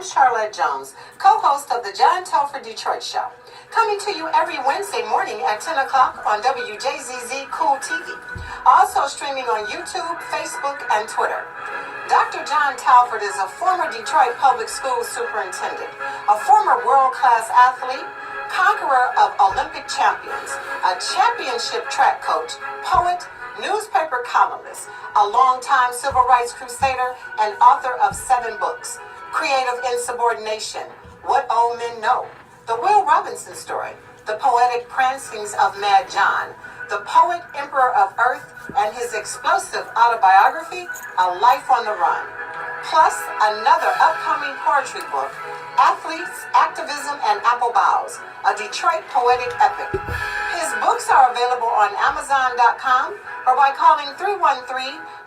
I'm Charlotte Jones, co-host of the John Telford Detroit Show, coming to you every Wednesday morning at 10 o'clock on WJZZ Cool TV. Also streaming on YouTube, Facebook, and Twitter. Dr. John Telford is a former Detroit Public Schools superintendent, a former world-class athlete, conqueror of Olympic champions, a championship track coach, poet, newspaper columnist, a longtime civil rights crusader, and author of 7 books. Creative Insubordination, What Old Men Know, The Will Robinson Story, The Poetic Prancings of Mad John, The Poet Emperor of Earth, and his explosive autobiography, A Life on the Run. Plus, another upcoming poetry book, Athletes, Activism, and Apple Boughs, a Detroit poetic epic. His books are available on Amazon.com or by calling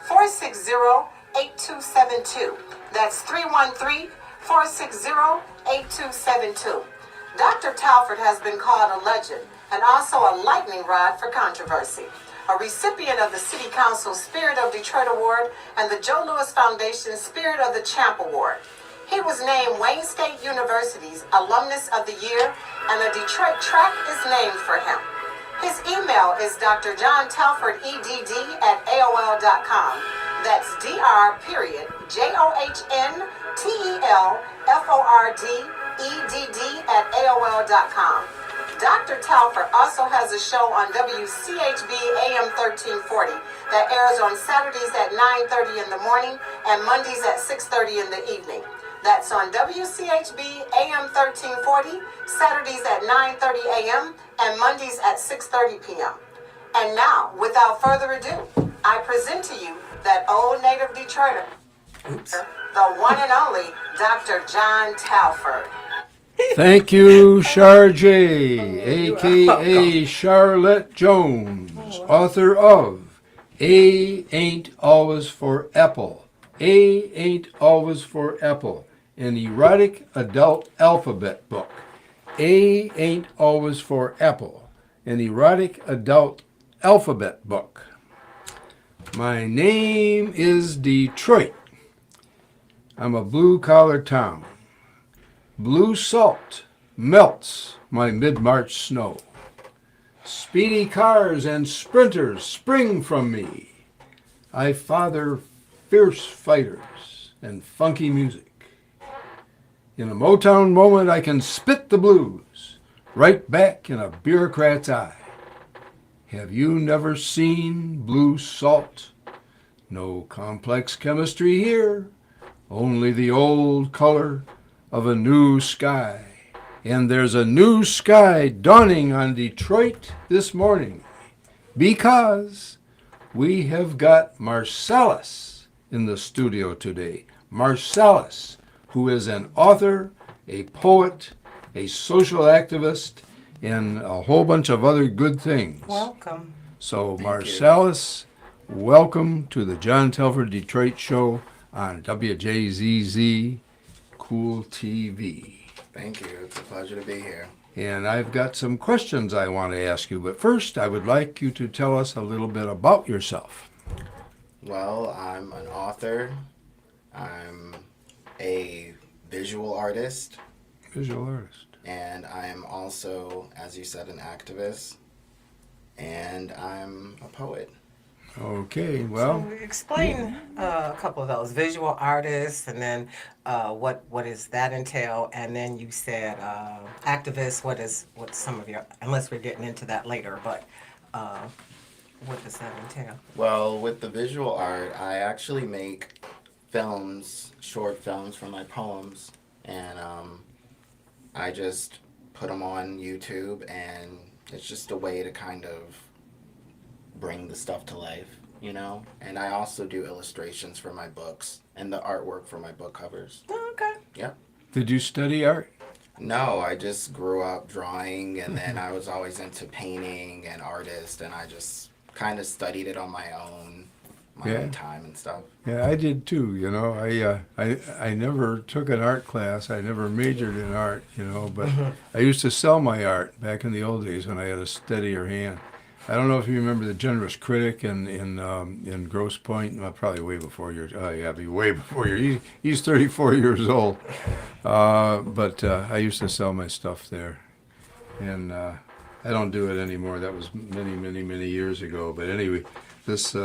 313-460-8272. That's 313-460-8272. Dr. Telford has been called a legend and also a lightning rod for controversy, a recipient of the City Council Spirit of Detroit Award and the Joe Louis Foundation Spirit of the Champ Award. He was named Wayne State University's Alumnus of the Year, and a Detroit track is named for him. His email is drjohntelfordedd@aol.com. That's dr.johntelfordedd@aol.com. Dr. Telford also has a show on WCHB AM 1340 that airs on Saturdays at 9:30 in the morning and Mondays at 6:30 in the evening. That's on WCHB AM 1340, Saturdays at 9:30 a.m. and Mondays at 6:30 p.m. And now, without further ado, I present to you that old native Detroiter, the one and only Dr. John Telford. Thank you, Charjay, a.k.a. Charlotte Jones, author of A Ain't Always for Apple, A Ain't Always for Apple, an erotic adult alphabet book. A Ain't Always for Apple, an erotic adult alphabet book. My name is Detroit. I'm a blue-collar town. Blue salt melts my mid-March snow. Speedy cars and sprinters spring from me. I father fierce fighters and funky music. In a Motown moment, I can spit the blues right back in a bureaucrat's eye. Have you never seen blue salt? No complex chemistry here, only the old color of a new sky. And there's a new sky dawning on Detroit this morning because we have got Marcellus in the studio today. Marcellus, who is an author, a poet, a social activist, and a whole bunch of other good things. Welcome. So Marcellus, welcome to the John Telford Detroit Show on WJZZ Cool TV. Thank you. It's a pleasure to be here. And I've got some questions I want to ask you, but first I would like you to tell us a little bit about yourself. Well, I'm an author. I'm a visual artist. Visual artist. And I'm also, as you said, an activist. And I'm a poet. Okay, well. So explain a couple of those. Visual artists, and then what does that entail? And then you said activist. What's some of your, unless we're getting into that later, but what does that entail? Well, with the visual art, I actually make films, short films from my poems. And I just put them on YouTube, and it's just a way to kind of bring the stuff to life, you know? And I also do illustrations for my books and the artwork for my book covers. Oh, okay. Yep. Did you study art? No, I just grew up drawing, and then I was always into painting and artist, and I just kind of studied it on my own time and stuff. Yeah, I did too, you know. I never took an art class. I never majored in art, you know, but I used to sell my art back in the old days when I had a steadier hand. I don't know if you remember the Generous Critic in Grosse Pointe. Well, probably way before your. Oh, yeah, be way before your. He's 34 years old. But I used to sell my stuff there, and I don't do it anymore. That was many years ago. But anyway, this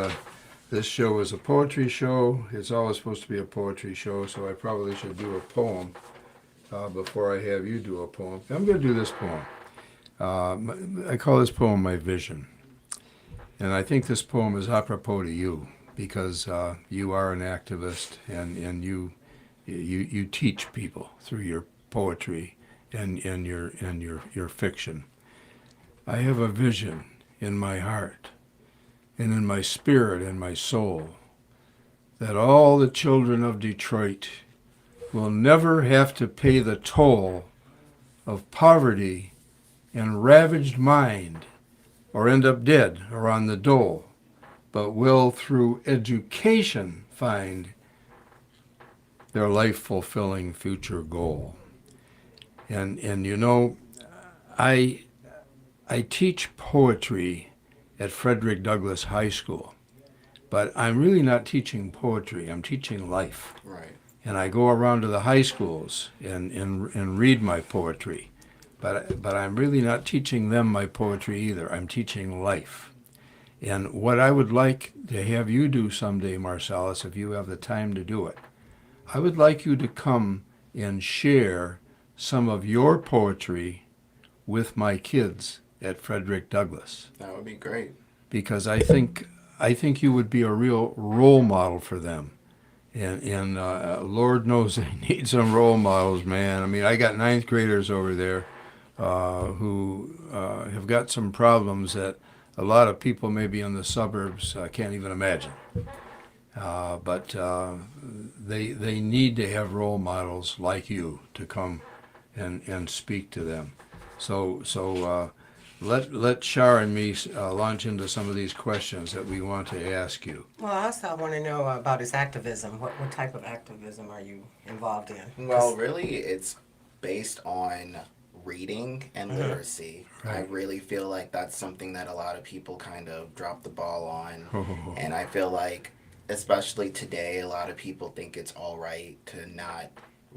this show is a poetry show. It's always supposed to be a poetry show, so I probably should do a poem before I have you do a poem. I'm going to do this poem. I call this poem My Vision. And I think this poem is apropos to you because you are an activist and you teach people through your poetry and your fiction. I have a vision in my heart and in my spirit and my soul that all the children of Detroit will never have to pay the toll of poverty and ravaged mind or end up dead or on the dole, but will through education find their life-fulfilling future goal. And you know, I teach poetry at Frederick Douglass High School, but I'm really not teaching poetry. I'm teaching life. Right. And I go around to the high schools and read my poetry. But I'm really not teaching them my poetry either. I'm teaching life. And what I would like to have you do someday, Marcellus, if you have the time to do it, I would like you to come and share some of your poetry with my kids at Frederick Douglass. That would be great. Because I think you would be a real role model for them. And Lord knows they need some role models, man. I mean, I got ninth graders over there who have got some problems that a lot of people maybe in the suburbs can't even imagine. But they need to have role models like you to come and speak to them. So let Shar and me launch into some of these questions that we want to ask you. Well, also I want to know about his activism. What type of activism are you involved in? Well, really, it's based on reading and literacy. Right. I really feel like that's something that a lot of people kind of drop the ball on. Oh. And I feel like, especially today, a lot of people think it's all right to not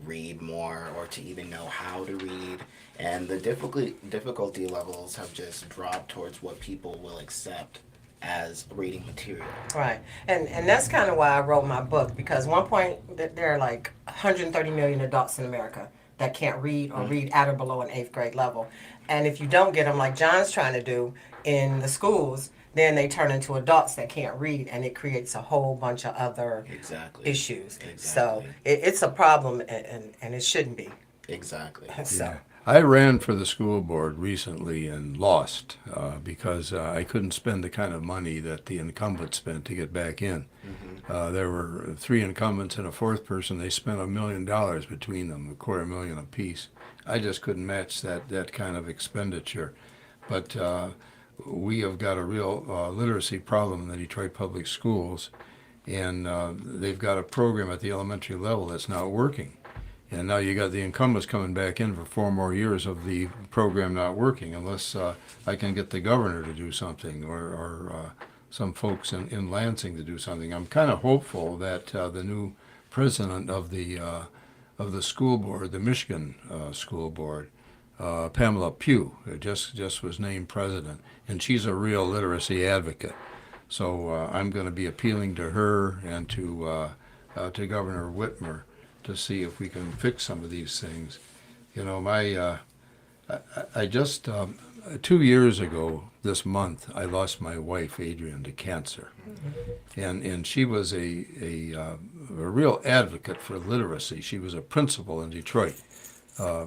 read more or to even know how to read. And the difficulty levels have just dropped towards what people will accept as reading material. Right, and that's kind of why I wrote my book, because one point there are like 130 million adults in America that can't read or read at or below an 8th grade level. And if you don't get them like John's trying to do in the schools, then they turn into adults that can't read, and it creates a whole bunch of other issues. Exactly. So it's a problem, and it shouldn't be. Exactly. So. Yeah. I ran for the school board recently and lost because I couldn't spend the kind of money that the incumbent spent to get back in. There were 3 incumbents and a 4th person. They spent $1 million between them, $250,000 apiece. I just couldn't match that kind of expenditure. But we have got a real literacy problem in the Detroit Public Schools, and they've got a program at the elementary level that's not working. And now you got the incumbents coming back in for 4 more years of the program not working, unless I can get the governor to do something or some folks in Lansing to do something. I'm kind of hopeful that the new president of the school board, the Michigan school board, Pamela Pugh, just was named president, and she's a real literacy advocate. So I'm going to be appealing to her and to Governor Whitmer to see if we can fix some of these things. You know, I just 2 years ago this month I lost my wife Adrian to cancer, and she was a real advocate for literacy. She was a principal in Detroit, a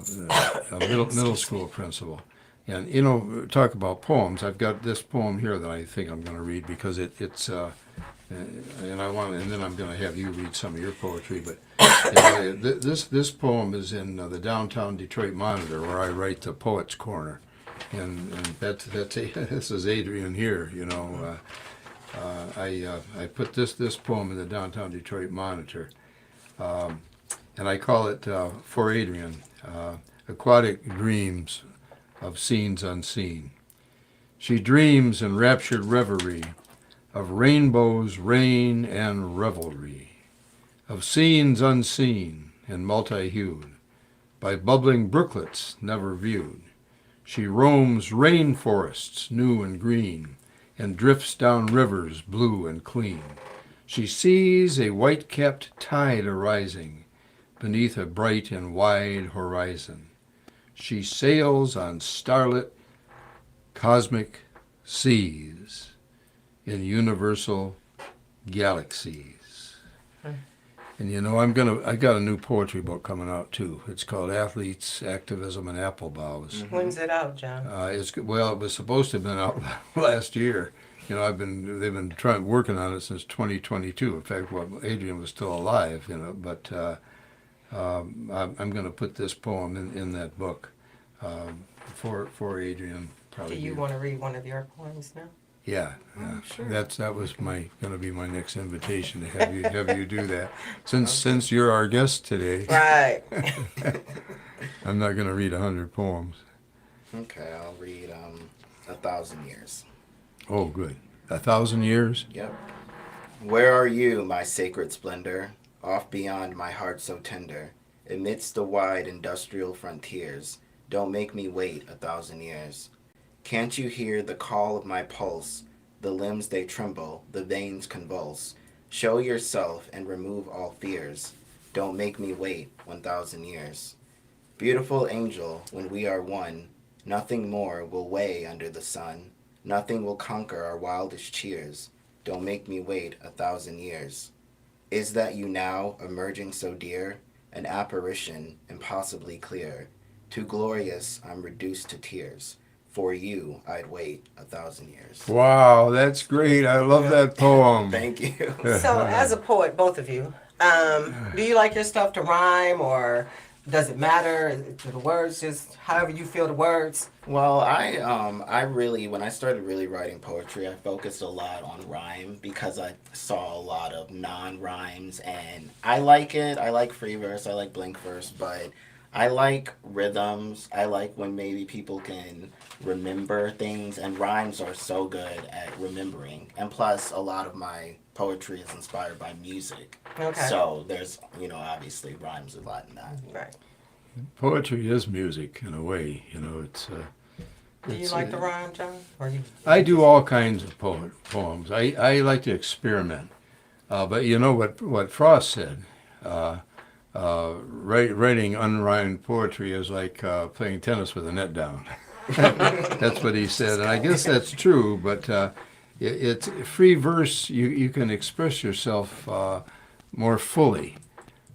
middle school principal. And you know, talk about poems. I've got this poem here that I think I'm going to read because it's and then I'm going to have you read some of your poetry. But this poem is in the downtown Detroit Monitor, where I write the Poets Corner, and that's this is Adrian here. You know, I put this poem in the downtown Detroit Monitor, and I call it For Adrian, Aquatic Dreams of Scenes Unseen. She dreams in raptured reverie of rainbows, rain, and revelry, of scenes unseen and multi-hued, by bubbling brooklets never viewed. She roams rainforests new and green, and drifts down rivers blue and clean. She sees a white-capped tide arising beneath a bright and wide horizon. She sails on starlit cosmic seas in universal galaxies. And you know, I got a new poetry book coming out too. It's called Athletes, Activism, and Apple Boughs. When's it out, John? It was supposed to have been out last year. You know, they've been working on it since 2022. In fact, Adrian was still alive. You know, but I'm going to put this poem in that book for Adrian. Do you want to read one of your poems now? Yeah, sure. that was going to be my next invitation to have you do that. Since you're our guest today, Right. I'm not going to read 100 poems. Okay, I'll read 1,000 Years. Oh, good. 1,000 years. Yep. Where are you, my sacred splendor, off beyond my heart so tender, amidst the wide industrial frontiers? Don't make me wait 1,000 years. Can't you hear the call of my pulse? The limbs they tremble, the veins convulse. Show yourself and remove all fears. Don't make me wait 1,000 years. Beautiful angel, when we are one, nothing more will weigh under the sun. Nothing will conquer our wildest cheers. Don't make me wait 1,000 years. Is that you now, emerging so dear? An apparition, impossibly clear. Too glorious, I'm reduced to tears. For you, I'd wait 1,000 years. Wow, that's great. I love that poem. Thank you. So, as a poet, both of you, do you like your stuff to rhyme, or does it matter? Do the words just however you feel the words? Well, I really, when I started really writing poetry, I focused a lot on rhyme because I saw a lot of non-rhymes, and I like it. I like free verse, I like blank verse, but I like rhythms. I like when maybe people can remember things, and rhymes are so good at remembering. And plus, a lot of my poetry is inspired by music. Okay. So there's, obviously rhymes a lot in that. Right. Poetry is music in a way. You know, Do you like the rhyme, John? Or you? I do all kinds of poems. I like to experiment. But you know what Frost said? Writing unrhymed poetry is like playing tennis with a net down. That's what he said, and I guess that's true. But it's free verse. You can express yourself more fully.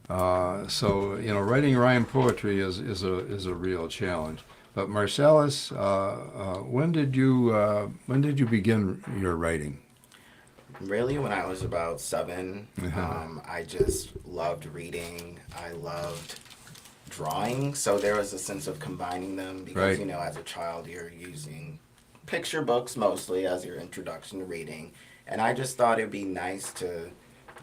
So writing rhyme poetry is a real challenge. But Marcellus, when did you begin your writing? Really, when I was about 7, I just loved reading. I loved drawing. So there was a sense of combining them because, Right. As a child, you're using picture books mostly as your introduction to reading. And I just thought it'd be nice to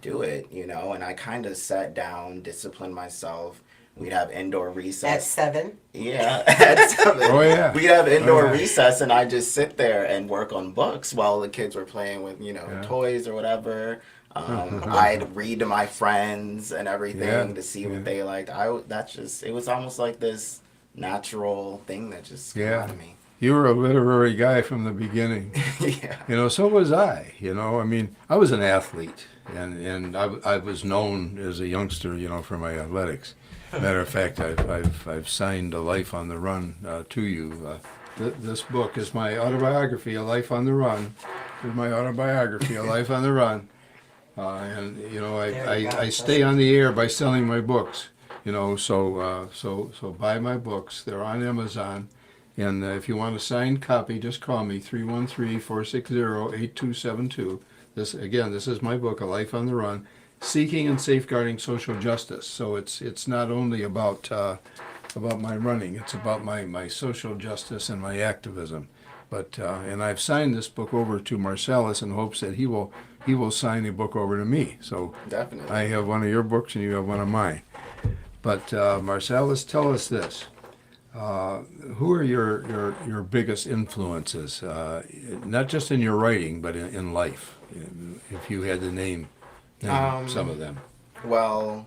do it, and I kind of sat down, disciplined myself. We'd have indoor recess. At 7? Yeah, at 7. Oh, yeah. We'd have indoor Oh, yeah. recess, and I'd just sit there and work on books while the kids were playing with, Yeah. toys or whatever. I'd read to my friends and everything Yeah, to see yeah. what they liked. It was almost like this natural thing that just came out of me. You were a literary guy from the beginning. Yeah. So was I. I mean, I was an athlete, and I was known as a youngster, for my athletics. Matter of fact, I've signed A Life on the Run to you. This book is my autobiography, A Life on the Run. This is my autobiography, A Life on the Run. I stay on the air by selling my books. So buy my books. They're on Amazon. And if you want a signed copy, just call me, 313-460-8272. This is my book, A Life on the Run, Seeking and Safeguarding Social Justice. So it's not only about my running, it's about my social justice and my activism. But and I've signed this book over to Marcellus in hopes that he will sign a book over to me. So Definitely. I have one of your books and you have one of mine. But Marcellus, tell us this. who are your biggest influences? Not just in your writing, but in life. If you had to name some of them. Well,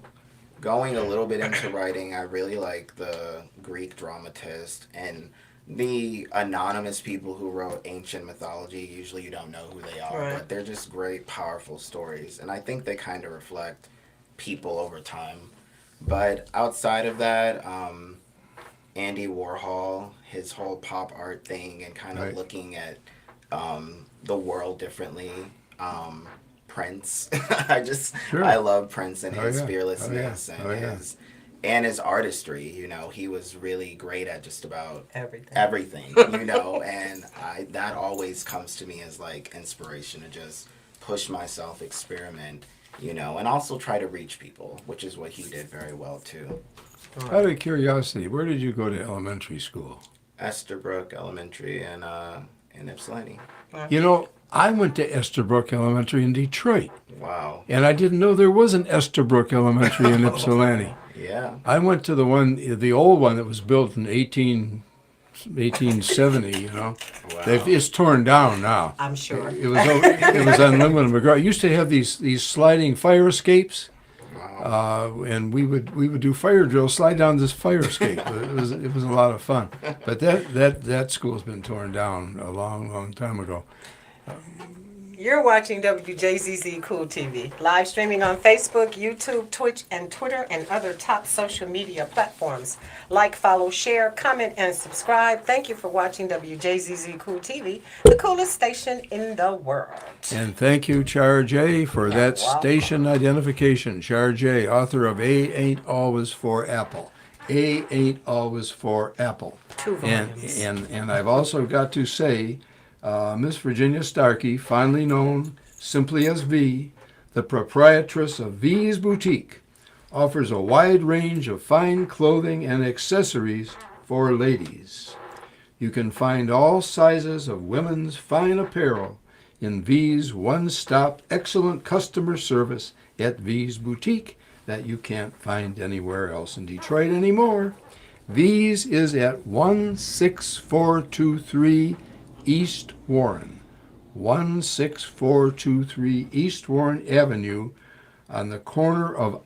going a little bit into writing, I really like the Greek dramatist and the anonymous people who wrote ancient mythology. Usually you don't know who they are, Right. but they're just great, powerful stories. And I think they kind of reflect people over time. But outside of that, Andy Warhol, his whole pop art thing, and kind of Right. looking at the world differently. Prince, I just Sure. I love Prince and Oh, his yeah. fearlessness Oh, yeah. and his artistry. You know, he was really great at just about Everything. everything. You know, and that always comes to me as like inspiration to just push myself, experiment. You know, and also try to reach people, which is what he did very well too. Out of curiosity, where did you go to elementary school? Esterbrook Elementary and in Ypsilanti. You know, I went to Esterbrook Elementary in Detroit, Wow. and I didn't know there was an Esterbrook Elementary in Ypsilanti. Yeah. I went to the old one that was built in 1870. You know, Wow. it's torn down now. I'm sure. It was on Limited McGraw. It used to have these sliding fire escapes, Wow. and we would do fire drills, slide down this fire escape. It was a lot of fun. But that school's been torn down a long time ago. You're watching WJZZ Cool TV, live streaming on Facebook, YouTube, Twitch, and Twitter, and other top social media platforms. Like, follow, share, comment, and subscribe. Thank you for watching WJZZ Cool TV, the coolest station in the world. And thank you, Char J, for that welcome. station identification. Char J, author of A Ain't Always for Apple. A Ain't Always for Apple. 2 volumes. And I've also got to say, Miss Virginia Starkey, fondly known simply as V, the proprietress of V's Boutique, offers a wide range of fine clothing and accessories for ladies. You can find all sizes of women's fine apparel in V's one-stop excellent customer service at V's Boutique that you can't find anywhere else in Detroit anymore. V's is at 16423 East Warren, 16423 East Warren Avenue on the corner of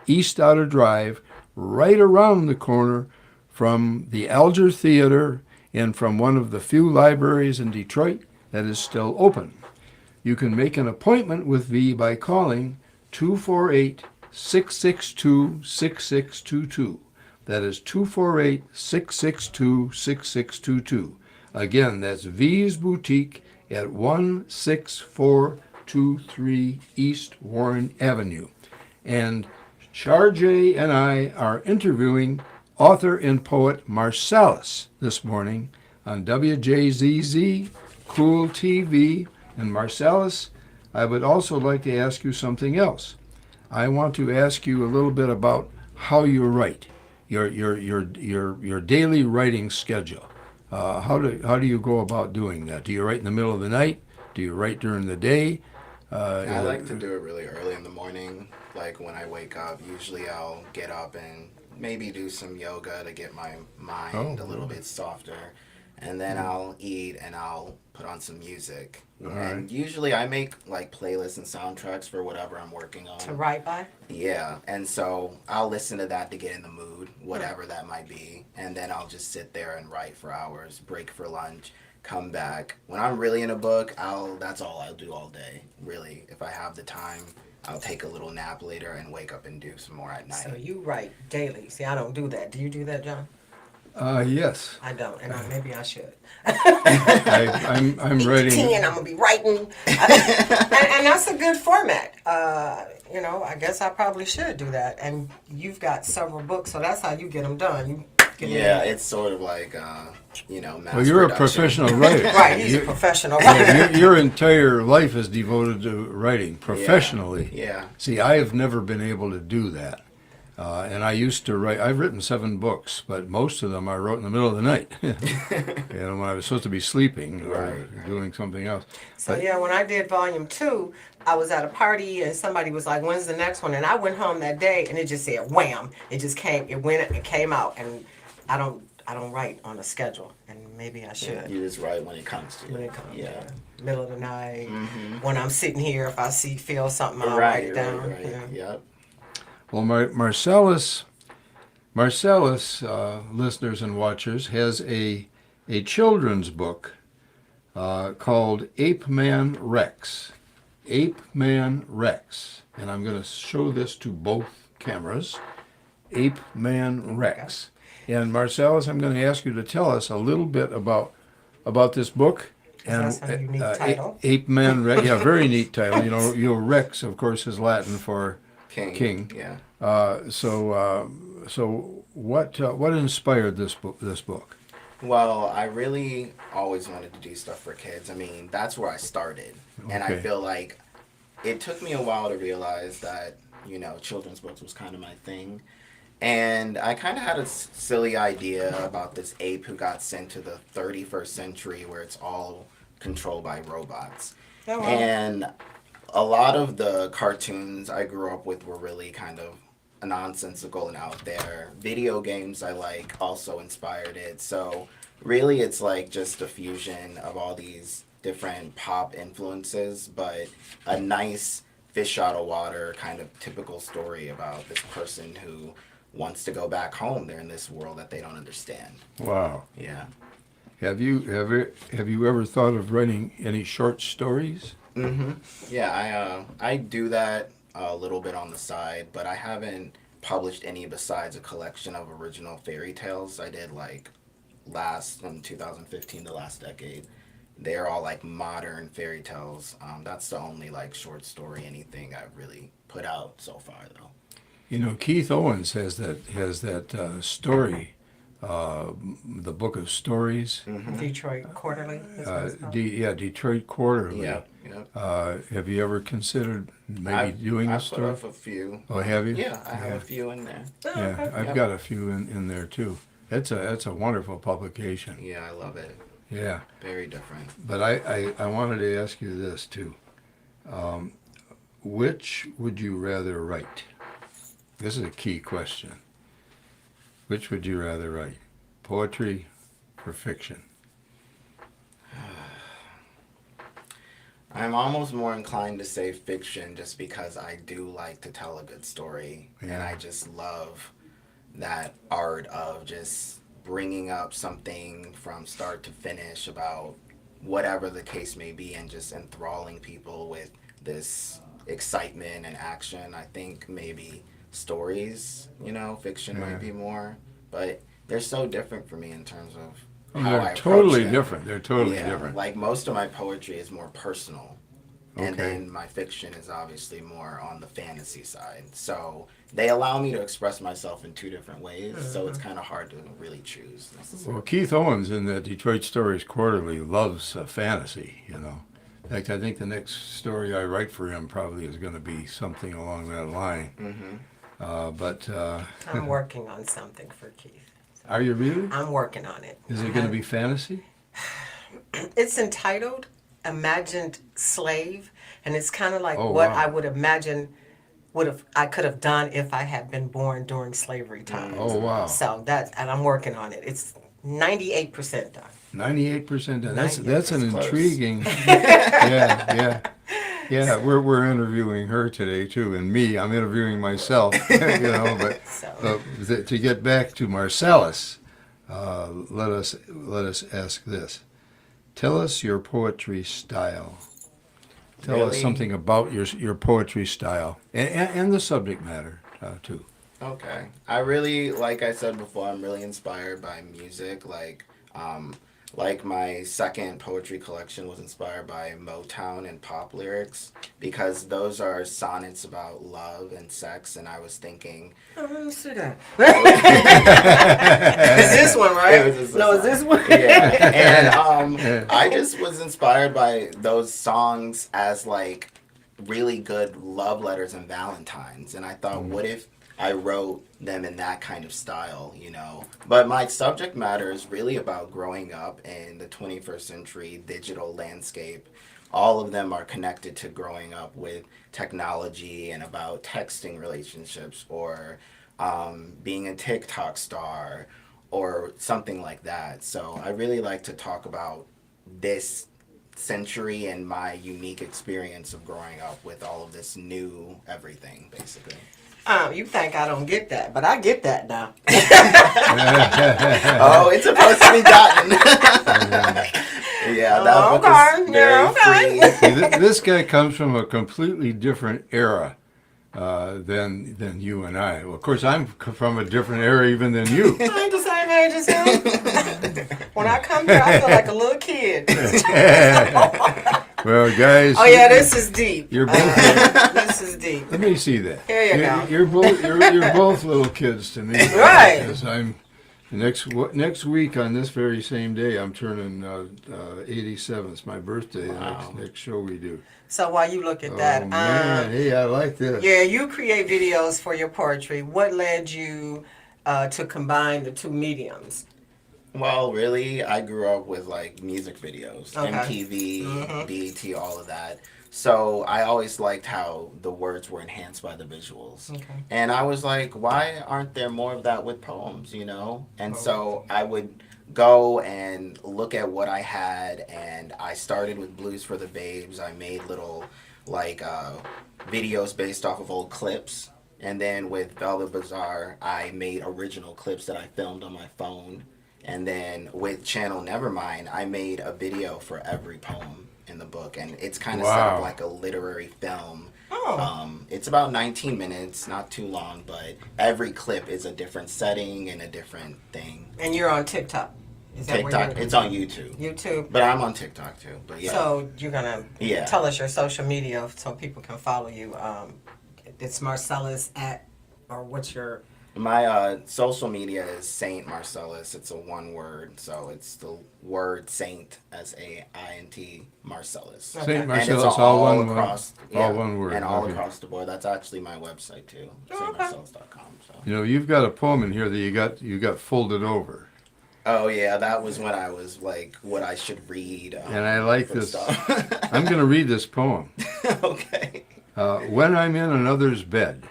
East Outer Drive, right around the corner from the Alger Theater and from one of the few libraries in Detroit that is still open. You can make an appointment with V by calling 248-662-6622. That is 248-662-6622. Again, that's V's Boutique at 16423 East Warren Avenue. And Char J and I are interviewing author and poet Marsalis this morning on WJZZ Cool TV. And Marsalis, I would also like to ask you something else. I want to ask you a little bit about how you write, your daily writing schedule. How do you go about doing that? Do you write in the middle of the night? Do you write during the day? I like to do it really early in the morning. Like when I wake up, usually I'll get up and maybe do some yoga to get my mind a little bit softer. And then I'll eat and I'll put on some music. And usually I make like playlists and soundtracks for whatever I'm working on. To write by? Yeah, and so I'll listen to that to get in the mood, whatever that might be, and then I'll just sit there and write for hours, break for lunch, come back. When I'm really in a book, that's all I'll do all day, really. If I have the time, I'll take a little nap later and wake up and do some more at night. So you write daily. See, I don't do that. Do you do that, John? Yes. I don't, and maybe I should. I'm writing. 10, I'm gonna be writing, and that's a good format. I guess I probably should do that. And you've got several books, so that's how you get them done. You get Yeah, them it's sort of like, mass Well, you're a production. professional writer. right. He's a professional writer. Your entire life is devoted to writing professionally. Yeah. See, I have never been able to do that. And I used to write. I've written 7 books, but most of them I wrote in the middle of the night. When I was supposed to be sleeping or doing something else. So when I did volume 2, I was at a party and somebody was like, "When's the next one?" And I went home that day and it just said, "Wham!" It just came. It went and came out, and I I don't write on a schedule, and maybe I should. You just write when it comes to When it. it comes, Yeah. middle of the night, Mm-hmm. when I'm sitting here, if I feel something, I'll write it down. Right. Yeah. Yep. Well, Marcellus, listeners and watchers, has a children's book called Ape Man Rex. Ape Man Rex. And I'm going to show this to both cameras. Ape Man Rex. And Marcellus, I'm going to ask you to tell us a little bit about this book. And That's a unique title. Ape Man Rex. Yeah, very neat title. Rex, of course, is Latin for king. Yeah. So what inspired this book? Well, I really always wanted to do stuff for kids. I mean, that's where I started. And I Okay. feel like it took me a while to realize that, children's books was kind of my thing. And I kind of had a silly idea about this ape who got sent to the 31st century where it's all controlled by robots. Oh, wow. And a lot of the cartoons I grew up with were really kind of nonsensical and out there. Video games I like also inspired it. So really it's like just a fusion of all these different pop influences, but a nice fish out of water kind of typical story about this person who wants to go back home. They're in this world that they don't understand. Wow. Yeah. Have you ever thought of writing any short stories? Mm-hmm. Yeah, I do that a little bit on the side, but I haven't published any besides a collection of original fairy tales I did like in 2015, the last decade. They're all like modern fairy tales. That's the only like short story anything I've really put out so far though. Keith Owens has that story, the book of stories. Mm-hmm. Detroit Quarterly. Is what it's called. Detroit Quarterly. Yeah. Yeah. Have you ever considered maybe doing a I've story? put up a few. Oh, have you? Yeah, I have a few in there. Yeah, I've got a few in there too. It's a wonderful publication. Yeah, I love it. Yeah, Very different. but I wanted to ask you this too. Which would you rather write? This is a key question. Which would you rather write? Poetry or fiction? I'm almost more inclined to say fiction just because I do like to tell a good story. And Yeah. I just love that art of just bringing up something from start to finish about whatever the case may be and just enthralling people with this excitement and action. I think maybe stories, fiction Yeah. might be more. But they're so different for me in terms of Oh, how I they're approach totally them. different. They're totally Yeah, different. like most of my poetry is more personal. And Okay. then my fiction is obviously more on the fantasy side. So they allow me to express myself in two different ways. So it's kind of hard to really choose necessarily. Well, Keith Owens in the Detroit Stories Quarterly loves fantasy, In fact, I think the next story I write for him probably is going to be something along that line. Mm-hmm. I'm working on something for Keith. Are you really? I'm working on it. Is it going to be fantasy? It's entitled Imagined Slave, and it's kind of like Oh, what wow. I would imagine I could have done if I had been born during slavery times. Oh, wow. So and I'm working on it. It's 98% done. 98% done. That's an 98%. Close. intriguing. Yeah. We're interviewing her today too, and me. I'm interviewing myself. But So to get back to Marcellus, let us ask this. Tell us your poetry style. Tell us Really? something about your poetry style and the subject matter too. Okay. I really, like I said before, I'm really inspired by music. Like my second poetry collection was inspired by Motown and pop lyrics because those are sonnets about love and sex. And I was thinking, let me see that. Is this one right? It was this No, is one. this one? Yeah, and I just was inspired by those songs as like really good love letters and Valentines, and I thought, what if I wrote them in that kind of style, But my subject matter is really about growing up in the 21st century digital landscape. All of them are connected to growing up with technology and about texting relationships or being a TikTok star or something like that. So I really like to talk about this century and my unique experience of growing up with all of this new everything, basically. You think I don't get that, but I get that now. Oh, it's supposed to be gotten. Yeah, that book is very free. See, this guy comes from a completely different era than you and I. Well, of course, I'm from a different era even than you. I ain't the same age as him. When I come here, I feel like a little kid. Well, guys. Oh yeah, this is deep. You're both. This is deep. Let me see that. Here you go. You're both. You're both little kids to me. Right. Because I'm next week on this very same day, I'm turning 87. It's my birthday. Wow. Next show we do. So while you look at that, Oh man, hey, I like this. yeah, you create videos for your poetry. What led you to combine the two mediums? Well, really, I grew up with like music videos, Okay. MTV, BET, all of that. So I always liked how the words were enhanced by the visuals. Okay. And I was like, why aren't there more of that with poems, you know? And so I would go and look at what I had, and I started with Blues for the Babes. I made little like videos based off of old clips. And then with Bella Bazaar, I made original clips that I filmed on my phone. And then with Channel Nevermind, I made a video for every poem in the book, and it's kind of set Wow. up like a literary film. Oh. It's about 19 minutes, not too long, but every clip is a different setting and a different thing. And you're on TikTok. Is that where TikTok, you're- it's on YouTube. YouTube. But I'm on TikTok too. But yeah. So you're gonna Yeah. tell us your social media so people can follow you. It's Marcellus or what's your? My social media is Saint Marcellus. It's a one word, so it's the word Saint, SAINT, Marcellus. Okay. Saint And it's Marcellus, all one word. across, All one word. and all Okay. across the board. That's actually my website too, Oh, okay. saintmarcellus.com. So. You know, you've got a poem in here that you got folded over, Oh yeah, that was when I was like, what I should read. and I like for this. stuff. I'm going to read this poem. Okay. When I'm in another's bed.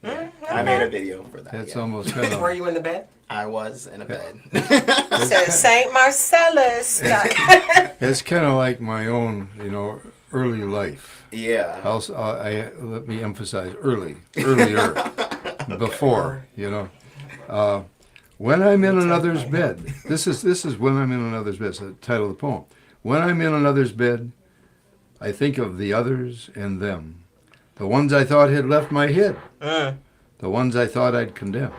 I made a video for that. That's yeah. almost kind Were of. you in the bed? I was in a bed. It says Saint Marcellus. It's kind of like my own, early life. Yeah. Also, let me emphasize earlier, before, when I'm in another's bed. This is when I'm in another's bed. It's the title of the poem. When I'm in another's bed, I think of the others and them, the ones I thought had left my head, the ones I thought I'd condemned.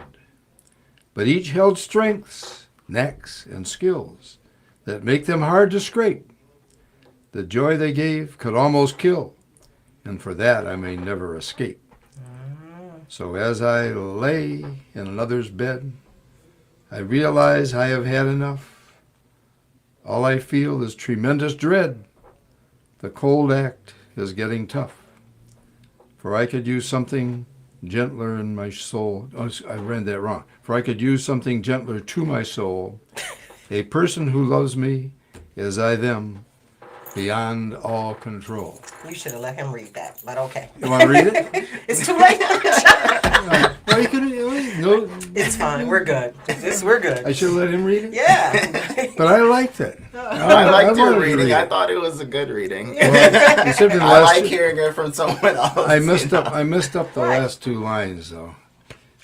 But each held strengths, necks, and skills that make them hard to scrape. The joy they gave could almost kill, and for that I may never escape. So as I lay in another's bed, I realize I have had enough. All I feel is tremendous dread. The cold act is getting tough. For I could use something gentler in my soul. Oh, I read that wrong. For I could use something gentler to my soul. A person who loves me as I them, beyond all control. You should have let him read that, but okay. You want to read it? It's too late. Well, you could, no, It's fine. We're good. We're good. I should let him read it? Yeah. But I liked it. I liked your wanted to reading. read I it. thought it was a good reading. Well, except for the I last like two- hearing it from someone else. I messed you up. know? I messed up the Right. last two lines, though.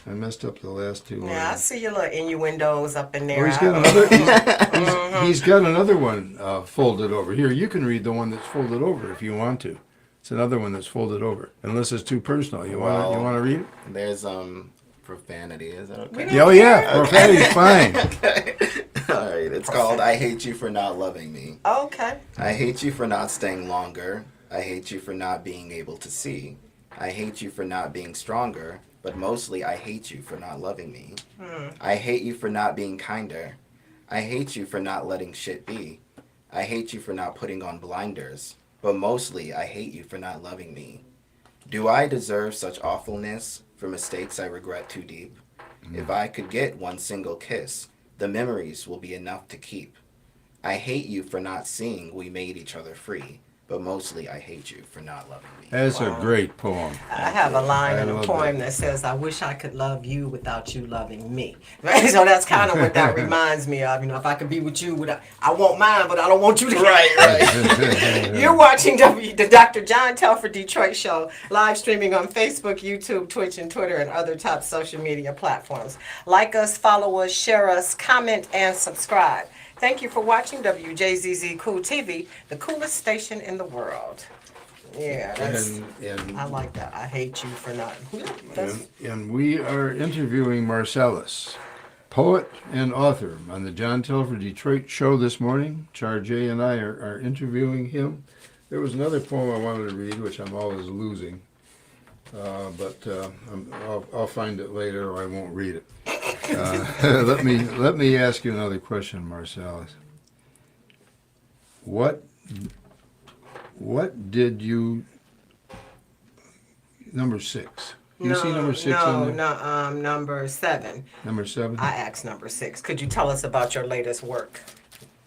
I messed up the last two Yeah, I lines. see your little innuendos up in Oh, there. he's got another. He's got another one folded over. Here, you can read the one that's folded over if you want to. It's another one that's folded over, unless it's too personal. You want Well, to read it? There's profanity. Is that okay? Yeah, oh yeah, profanity's fine. Okay. All right. It's called "I Hate You for Not Loving Me." Okay. I hate you for not staying longer. I hate you for not being able to see. I hate you for not being stronger. But mostly, I hate you for not loving me. I hate you for not being kinder. I hate you for not letting shit be. I hate you for not putting on blinders. But mostly, I hate you for not loving me. Do I deserve such awfulness for mistakes I regret too deep? If I could get one single kiss, the memories will be enough to keep. I hate you for not seeing we made each other free. but mostly I hate you for not loving me. That's a great poem. I have a line I in a love poem that. that says, "I wish I could love you without you loving me." Right? So that's kind of what that reminds me of. You know, if I could be with you, without, I want mine, but I don't want you to. Right. You're watching the Dr. John Telford Detroit Show, live streaming on Facebook, YouTube, Twitch, and Twitter, and other top social media platforms. Like us, follow us, share us, comment, and subscribe. Thank you for watching WJZZ Cool TV, the coolest station in the world. Yeah, that's, And I like that. I hate you for not. Yeah, that's, And we are interviewing Marcellus, poet and author, on the John Telford Detroit Show this morning. Char J and I are interviewing him. There was another poem I wanted to read, which I'm always losing, but I'll find it later, or I won't read it. Let me ask you another question, Marcellus. What did you number 6? You see number 6 on there? number 7. Number 7? I asked number 6. Could you tell us about your latest work?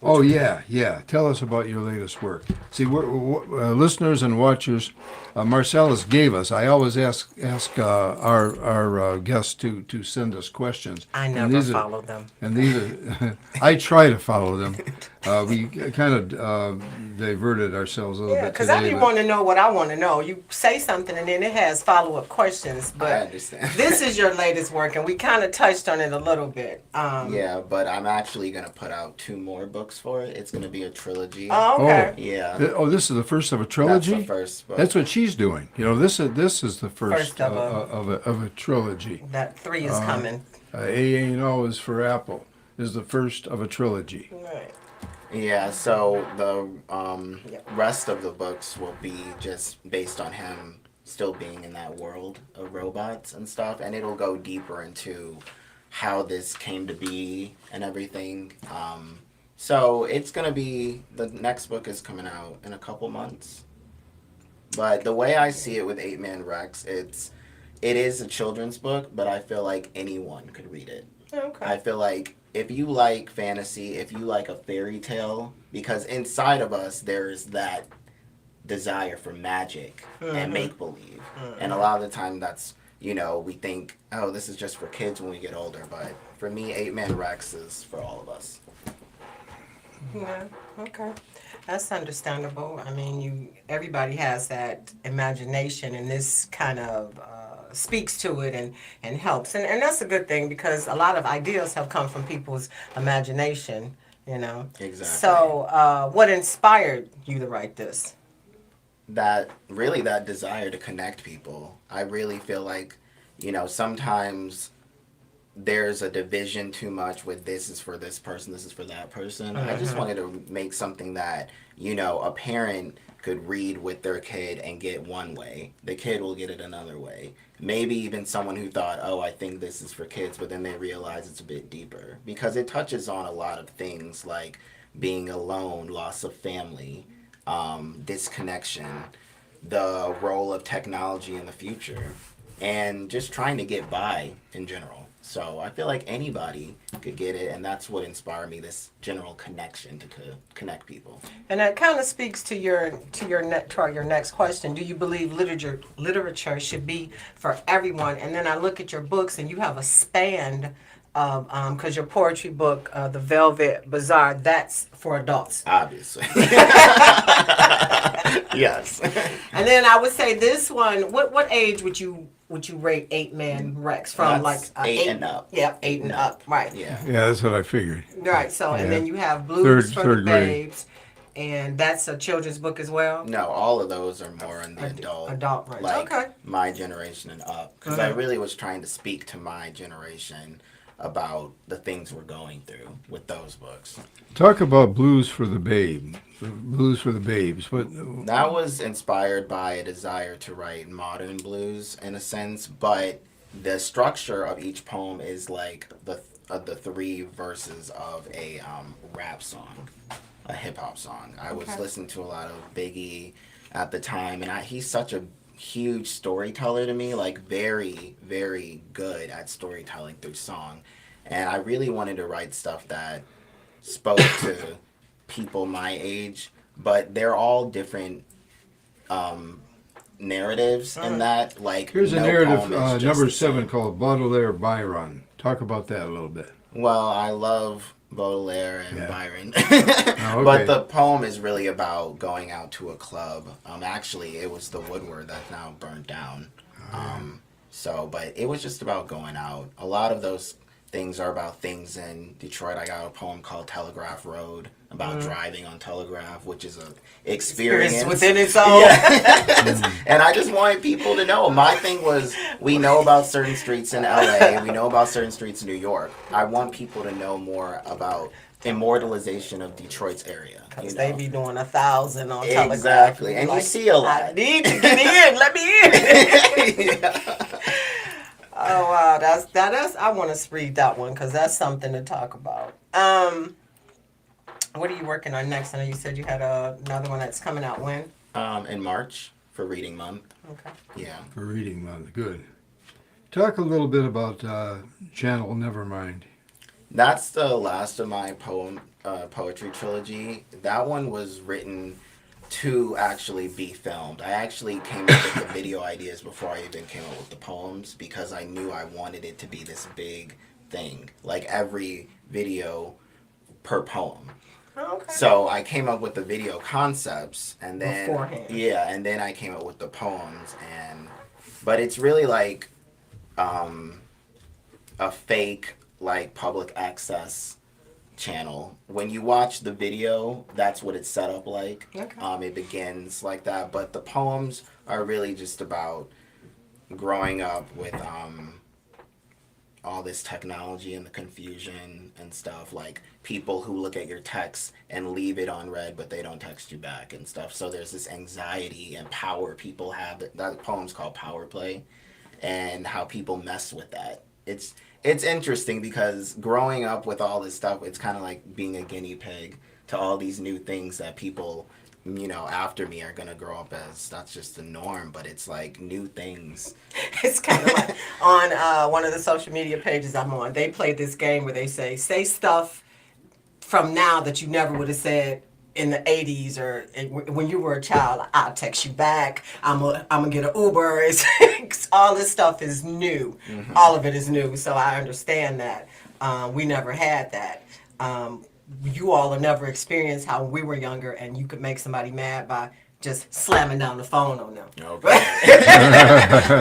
Oh, yeah. Tell us about your latest work. See, listeners and watchers, Marcellus gave us. I always ask our guests to send us questions. I And never these follow them. And these are, I try to follow them. We kind of diverted ourselves a little Yeah, bit because today. I didn't want to know what I want to know. You say something and then it has follow-up questions. I But understand. this is your latest work, and we kind of touched on it a little bit. Yeah, but I'm actually going to put out 2 more books for it. It's going to be a trilogy. Oh, okay. Yeah. This is the first of a trilogy? That's the first book. That's what she's doing. You know, this is the first First of of a trilogy. That 3 is coming. A Ain't Always for Apple is the first of a trilogy. Right. Yeah, so the Yep. rest of the books will be just based on him still being in that world of robots and stuff, and it'll go deeper into how this came to be and everything. So it's gonna be, the next book is coming out in a couple months. But the way I see it with 8-Man Rex, it is a children's book, but I feel like anyone could read it. Okay. I feel like if you like fantasy, if you like a fairy tale, because inside of us there's that desire for magic and make believe. And a lot of the time that's, we think, oh, this is just for kids when we get older, but for me, 8-Man Rex is for all of us. Yeah, okay. That's understandable. I mean, everybody has that imagination, and this kind of speaks to it and helps. And that's a good thing, because a lot of ideas have come from people's imagination, Exactly. So what inspired you to write this? That desire to connect people. I really feel like, sometimes there's a division too much with this is for this person, this is for that person. I just wanted to make something that, a parent could read with their kid and get one way. The kid will get it another way. Maybe even someone who thought, oh, I think this is for kids, but then they realize it's a bit deeper. Because it touches on a lot of things like being alone, loss of family, disconnection, the role of technology in the future, and just trying to get by in general. So I feel like anybody could get it, and that's what inspired me, this general connection to connect people. And that kind of speaks to your next question. Do you believe literature should be for everyone? And then I look at your books, and you have a span of because your poetry book, The Velvet Bazaar, that's for adults. Obviously. Yes. And then I would say this one. What age would you rate 8-Man Rex from? That's like 8 and up. Yep, 8 and up. Right. Yeah. Yeah, that's what I figured. Right. So and Yeah. then you have Blues for the Third grade. Babes, and that's a children's book as well. No, all of those are more in the Adult range. like Okay. my generation and up. Because I really was trying to speak to my generation about the things we're going through with those books. Talk about Blues for the Babe. Blues for the Babes. What? That was inspired by a desire to write modern blues in a sense, but the structure of each poem is like the 3 verses of a rap song, a hip hop song. I was listening to a lot of Biggie at the time, and he's such a huge storyteller to me, like very, very good at storytelling through song. And I really wanted to write stuff that spoke to people my age, but they're all different narratives in that. Like, Here's a no narrative, poem is just number the 7, same. called Baudelaire Byron. Talk about that a little bit. Well, I love Baudelaire and Yeah. Byron. Oh, But okay. the poem is really about going out to a club. Actually, it was the Woodward that's now burnt down. But it was just about going out. A lot of those things are about things in Detroit. I got a poem called Telegraph Road about driving on Telegraph, which is a experience within its own. Yeah. And I just wanted people to know. My thing was, we know about certain streets in LA, we know about certain streets in New York. I want people to know more about immortalization of Detroit's area. Because they be doing 1,000 on Telegraph. Exactly. And you see a lot. I need to get in. Let me in. Oh wow, that's. I want to read that one because that's something to talk about. What are you working on next? I know you said you had another one that's coming out when? In March for Reading Month. Okay. Yeah. For Reading Month. Good. Talk a little bit about Channel Nevermind. That's the last of my poetry trilogy. That one was written to actually be filmed. I actually came up with the video ideas before I even came up with the poems because I knew I wanted it to be this big thing, like every video per poem. Okay. So I came up with the video concepts and then Beforehand. yeah, and then I came up with the poems but it's really like a fake like public access channel. When you watch the video, that's what it's set up like. Okay. It begins like that, but the poems are really just about growing up with all this technology and the confusion and stuff, like people who look at your text and leave it on read but they don't text you back and stuff. So there's this anxiety and power people have. That poem's called Power Play, and how people mess with that. It's interesting because growing up with all this stuff, it's kind of like being a guinea pig to all these new things that people, after me are going to grow up as. That's just the norm, but it's like new things. It's kind of like on one of the social media pages I'm on, they play this game where they say stuff from now that you never would have said in the 80s or when you were a child. I'll text you back. I'm gonna get an Uber. It's all this stuff is new. Mm-hmm. All of it is new. So I understand that. We never had that. You all have never experienced how we were younger and you could make somebody mad by just slamming down the phone on them. Okay.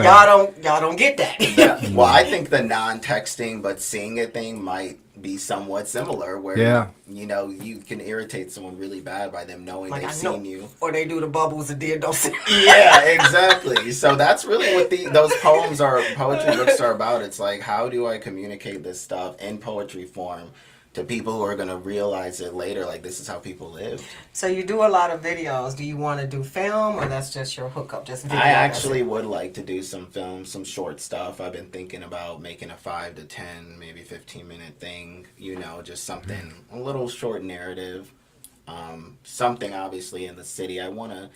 y'all don't get that. Yeah. Well, I think the non-texting but seeing it thing might be somewhat similar, where you can irritate someone really bad by them knowing Like, they've seen you, or they do the bubbles and then don't see. Yeah, exactly. So that's really what those poetry books are about. It's like, how do I communicate this stuff in poetry form to people who are going to realize it later, like this is how people live. So you do a lot of videos. Do you want to do film, or that's just your hookup, just video? I actually would like to do some film, some short stuff. I've been thinking about making a 5 to 10, maybe 15-minute thing, just something, a little short narrative, something obviously in the city. I want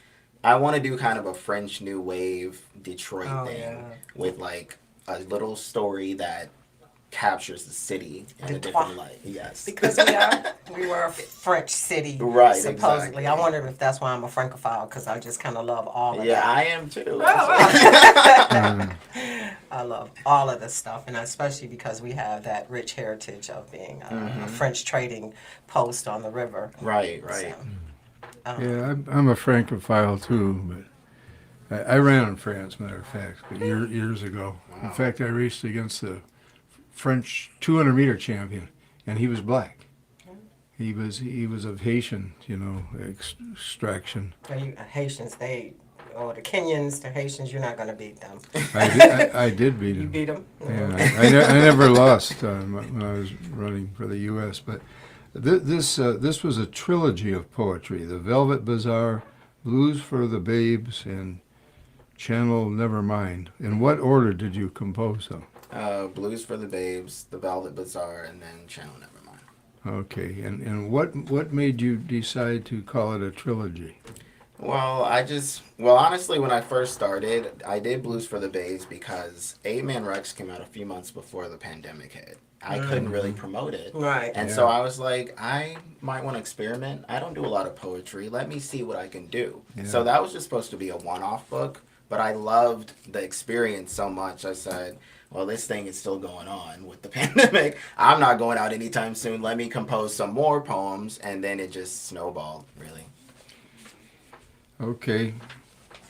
to do kind of a French New Wave Detroit thing with like a little story that captures the city in a different light. Yes. Because we were a French city, right? Supposedly. Exactly. I wonder if that's why I'm a Francophile, because I just kind of love all of that. Yeah, I am too. I love all of this stuff, and especially because we have that rich heritage of being a French trading post on the river. Right. So, Yeah, I'm a Francophile too, but I ran in France, matter of fact, but years ago. Wow. In fact, I raced against the French 200-meter champion, and he was black. He was of Haitian, extraction. Haitians, the Kenyans, the Haitians, you're not going to beat them. I did beat him. You beat them? Yeah, I never lost when I was running for the U.S., but this was a trilogy of poetry: The Velvet Bazaar, Blues for the Babes, and Channel Nevermind. In what order did you compose them? Blues for the Babes, The Velvet Bazaar, and then Channel Nevermind. Okay, and what made you decide to call it a trilogy? Well, honestly, when I first started, I did Blues for the Babes because 8 Man Rex came out a few months before the pandemic hit. I couldn't really promote it. Right. And so I was like, I might want to experiment. I don't do a lot of poetry. Let me see what I can do. Yeah. So that was just supposed to be a one-off book, but I loved the experience so much. I said, well, this thing is still going on with the pandemic. I'm not going out anytime soon. Let me compose some more poems. And then it just snowballed, really. Okay.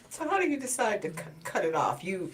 So how do you decide to cut it off? You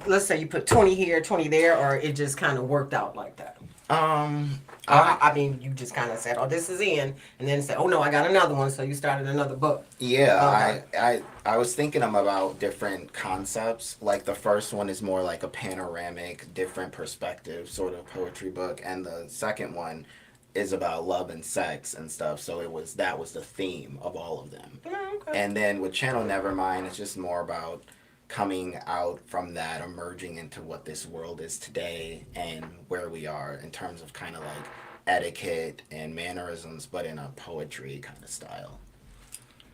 let's say you put 20 here, 20 there, or it just kind of worked out like that? I mean, you just kind of said, "Oh, this is in," and then said, "Oh no, I got another one." So you started another book. Yeah, Okay. I was thinking about different concepts. Like the first one is more like a panoramic, different perspective sort of poetry book, and the second one is about love and sex and stuff. So that was the theme of all of them. Oh, okay. And then with Channel Nevermind, it's just more about coming out from that, emerging into what this world is today and where we are in terms of kind of like etiquette and mannerisms, but in a poetry kind of style.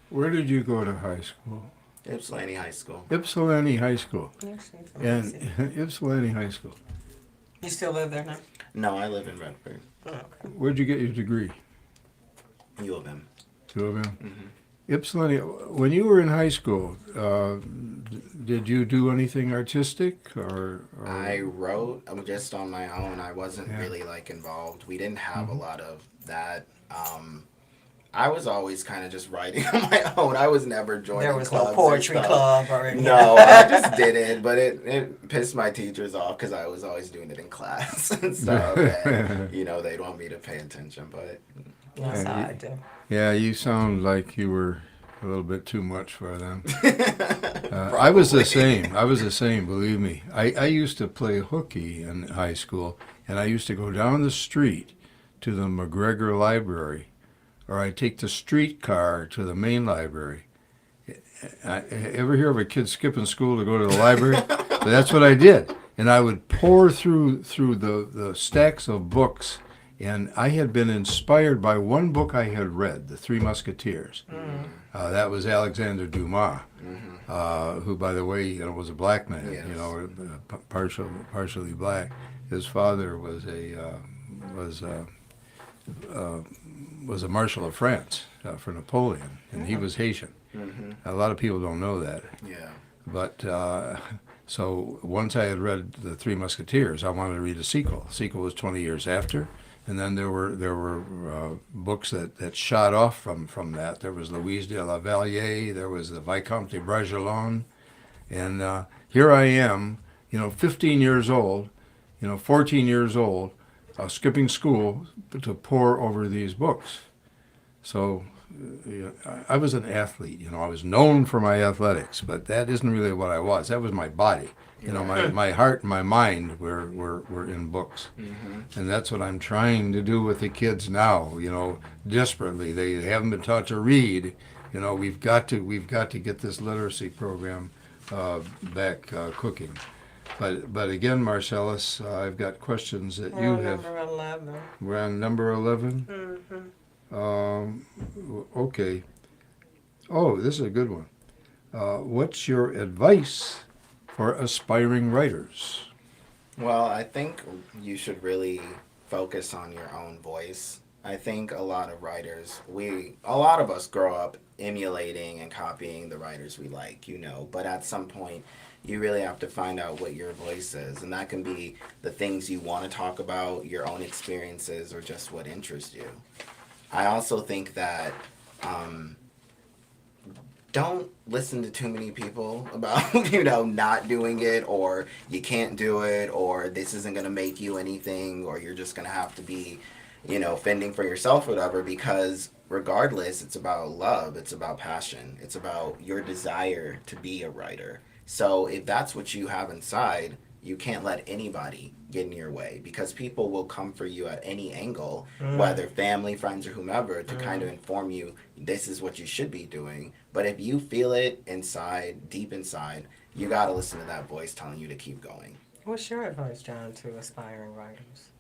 Where did you go to high school? Ypsilanti High School. Ypsilanti High School. And And Ypsilanti High School. you still live there now? No, I live in Redford. Oh, okay. Where'd you get your degree? U of M. Two of them? Mm-hmm. Ypsilanti, when you were in high school, did you do anything artistic or I wrote just on my own. I wasn't Yeah. really like involved. We didn't have a lot of that. I was always kind of just writing on my own. I was never joining There was clubs no or poetry stuff. club or anything. No, I just did it, but it pissed my teachers off because I was always doing it in class and stuff. And, they'd want me to pay attention, but That's how I do. Yeah, you sound like you were a little bit too much for them. I was the same. I was the same, believe me. I used to play hooky in high school, and I used to go down the street to the McGregor Library, or I'd take the streetcar to the main library. Ever hear of a kid skipping school to go to the library? But that's what I did. And I would pour through the stacks of books. And I had been inspired by one book I had read, The Three Musketeers. That was Alexander Dumas, who, by the way, was a black man. Yes. Partially black. His father was a marshal of France for Napoleon, and he was Haitian. Mm-hmm. A lot of people don't know that. Yeah. But so once I had read The Three Musketeers, I wanted to read a sequel. The sequel was 20 years after. And then there were books that shot off from that. There was Louise de la Valliere. There was the Vicomte de Bragelonne. And here I am, 15 years old, 14 years old, skipping school to pore over these books. So I was an athlete. I was known for my athletics, but that isn't really what I was. That was my body. My heart and my mind were in books. Mm-hmm. And that's what I'm trying to do with the kids now, desperately. They haven't been taught to read. We've got to get this literacy program back cooking. But again, Marcellus, I've got questions that you have. Number 11. We're on number 11? Mm-hmm. Okay. Oh, this is a good one. What's your advice for aspiring writers? Well, I think you should really focus on your own voice. I think a lot of writers, a lot of us grow up emulating and copying the writers we like, but at some point you really have to find out what your voice is, and that can be the things you want to talk about, your own experiences, or just what interests you. I also think that don't listen to too many people about, not doing it, or you can't do it, or this isn't going to make you anything, or you're just going to have to be, fending for yourself or whatever, because regardless, it's about love, it's about passion, it's about your desire to be a writer. So if that's what you have inside, you can't let anybody get in your way, because people will come for you at any angle, whether family, friends, or whomever, to kind of inform you this is what you should be doing. But if you feel it inside, deep inside, you got to listen to that voice telling you to keep going. What's your advice, John, to aspiring writers?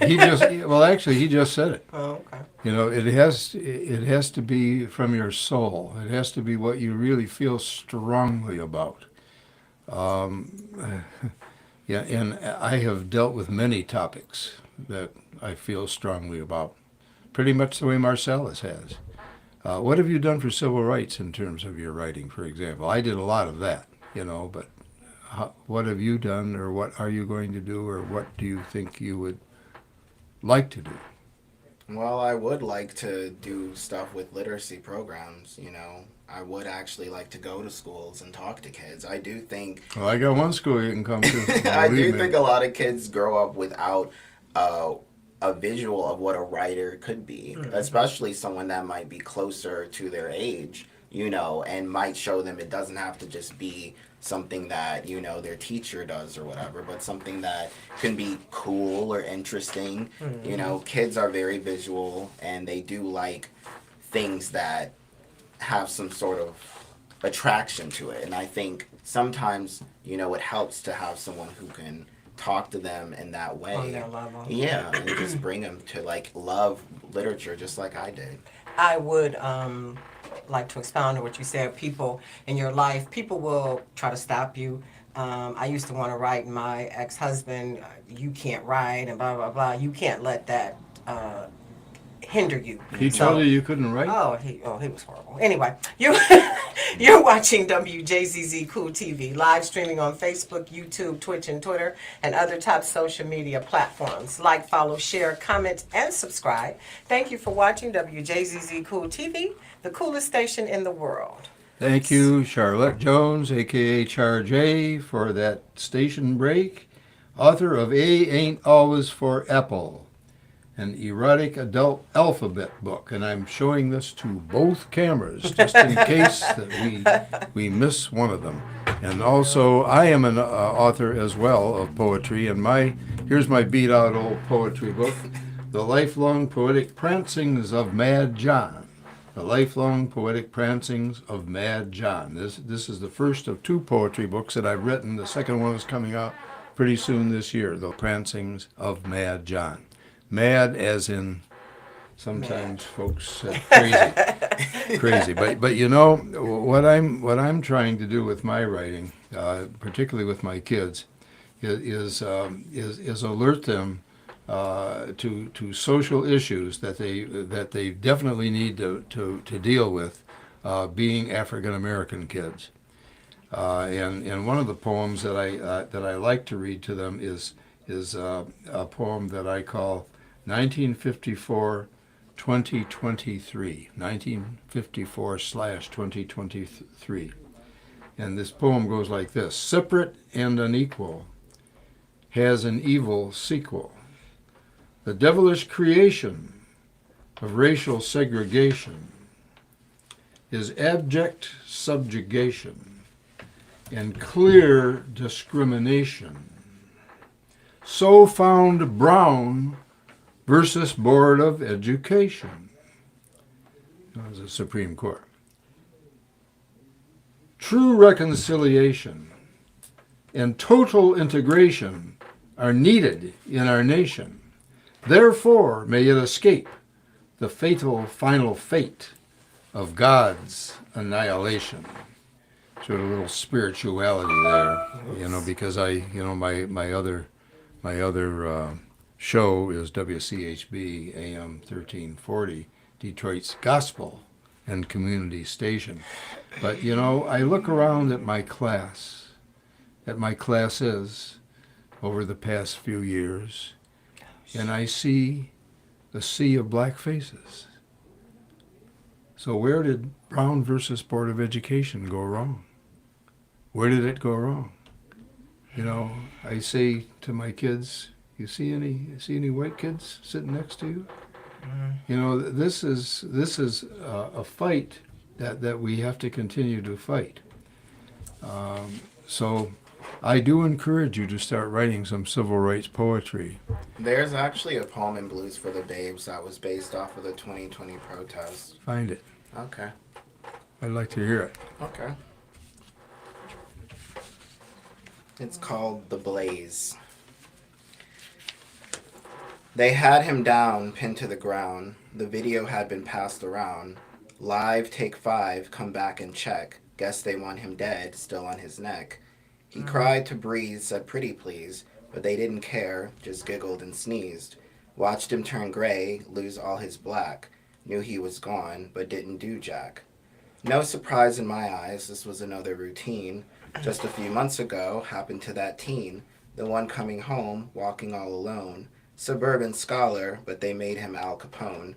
He just said it. Oh, okay. It has to be from your soul. It has to be what you really feel strongly about. Yeah, and I have dealt with many topics that I feel strongly about, pretty much the way Marcellus has. What have you done for civil rights in terms of your writing, for example? I did a lot of that, but what have you done, or what are you going to do, or what do you think you would like to do? Well, I would like to do stuff with literacy programs, I would actually like to go to schools and talk to kids. I do think Well, I got one school you can come to. I do Believe me. think a lot of kids grow up without uh, a visual of what a writer could be, especially someone that might be closer to their age, and might show them it doesn't have to just be something that, their teacher does or whatever, but something that can be cool or interesting. Kids are very visual and they do like things that have some sort of attraction to it. And I think sometimes, it helps to have someone who can talk to them in that way. On their level. Yeah, and just bring them to love literature just like I did. I would like to expound on what you said. People in your life, people will try to stop you. I used to want to write my ex-husband, you can't write, and blah, blah, blah. You can't let that hinder you. He told you you couldn't write? He was horrible. Anyway, you're watching WJZZ Cool TV, live streaming on Facebook, YouTube, Twitch, and Twitter, and other top social media platforms. Like, follow, share, comment, and subscribe. Thank you for watching WJZZ Cool TV, the coolest station in the world. Thank you, Charlotte Jones, a.k.a. Char J, for that station break. Author of A Ain't Always for Apple, an erotic adult alphabet book. And I'm showing this to both cameras just in case that we miss one of them. And also, I am an author as well of poetry, and here's my beat out old poetry book, The Lifelong Poetic Prancings of Mad John. The Lifelong Poetic Prancings of Mad John. This is the first of two poetry books that I've written. The second one is coming out pretty soon this year, The Prancings of Mad John. Mad as in, sometimes folks say crazy. Crazy. But what I'm trying to do with my writing, particularly with my kids, is alert them to social issues that they definitely need to deal with, being African American kids. And one of the poems that I like to read to them is a poem that I call 1954 2023, 1954/2023. And this poem goes like this: separate and unequal has an evil sequel. The devilish creation of racial segregation is abject subjugation and clear discrimination. So found Brown versus Board of Education. That was the Supreme Court. True reconciliation and total integration are needed in our nation. Therefore, may it escape the fatal final fate of God's annihilation. Sort of a little spirituality there, because my other show is WCHB AM 1340, Detroit's gospel and community station. But I look around at my classes over the past few years, and I see a sea of black faces. So where did Brown versus Board of Education go wrong? Where did it go wrong? I say to my kids, you see any white kids sitting next to you? This is a fight that we have to continue to fight. So I do encourage you to start writing some civil rights poetry. There's actually a poem in Blues for the Babes that was based off of the 2020 protests. Find it. Okay. I'd like to hear it. Okay. It's called The Blaze. They had him down, pinned to the ground. The video had been passed around. Live, take 5, come back and check. Guess they want him dead, still on his neck. He cried to breeze, said pretty please, but they didn't care, just giggled and sneezed. Watched him turn gray, lose all his black. Knew he was gone, but didn't do jack. No surprise in my eyes, this was another routine. Just a few months ago, happened to that teen, the one coming home, walking all alone. Suburban scholar, but they made him Al Capone.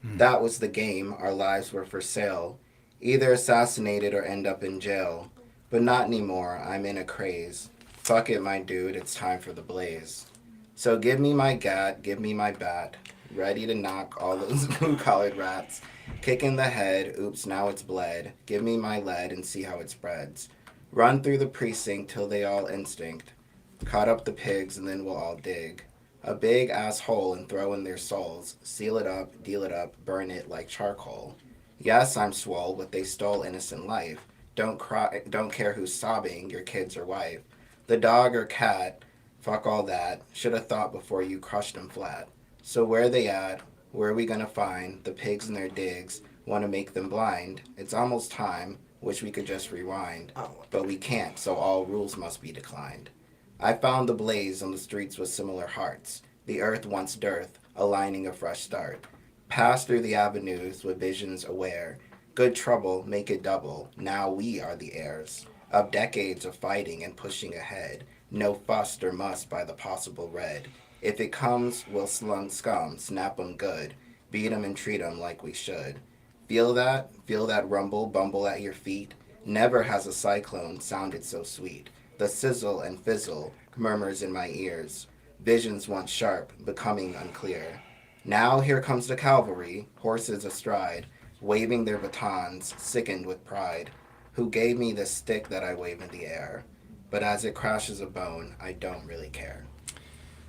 That was the game, our lives were for sale. Either assassinated or end up in jail. But not anymore, I'm in a craze. Fuck it, my dude, it's time for the blaze. So give me my gat, give me my bat. Ready to knock all those blue-collared rats. Kick in the head, oops, now it's bled. Give me my lead and see how it spreads. Run through the precinct till they all instinct. Cut up the pigs and then we'll all dig a big ass hole and throw in their souls. Seal it up, deal it up, burn it like charcoal. Yes, I'm swole, but they stole innocent life. Don't cry, don't care who's sobbing, your kids or wife. The dog or cat, fuck all that. Should have thought before you crushed them flat. So where they at? Where are we gonna find the pigs in their digs? Want to make them blind? It's almost time. Wish we could just rewind. But we can't, so all rules must be declined. I found the blaze on the streets with similar hearts. The earth once dearth, aligning a fresh start. Pass through the avenues with visions aware. Good trouble, make it double. Now we are the heirs of decades of fighting and pushing ahead. No fuss or must by the possible red. If it comes, we'll slung scum, snap 'em good. Beat 'em and treat 'em like we should. Feel that? Feel that rumble, bumble at your feet? Never has a cyclone sounded so sweet. The sizzle and fizzle murmurs in my ears. Visions once sharp, becoming unclear. Now here comes the cavalry, horses astride, waving their batons, sickened with pride. Who gave me this stick that I wave in the air? But as it crashes a bone, I don't really care.